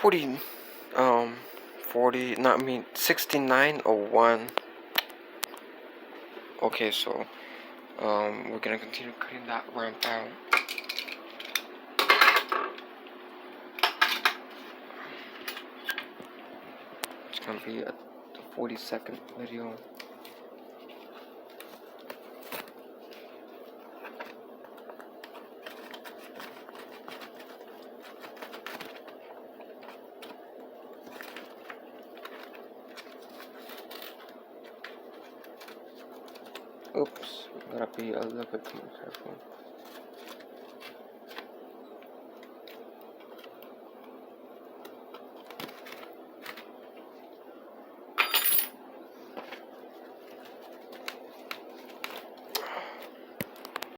40, 40, not me, 6901. Okay, so, we're gonna continue cutting that ramp out. It's gonna be a 40-second video. Oops, gotta be a little bit more careful.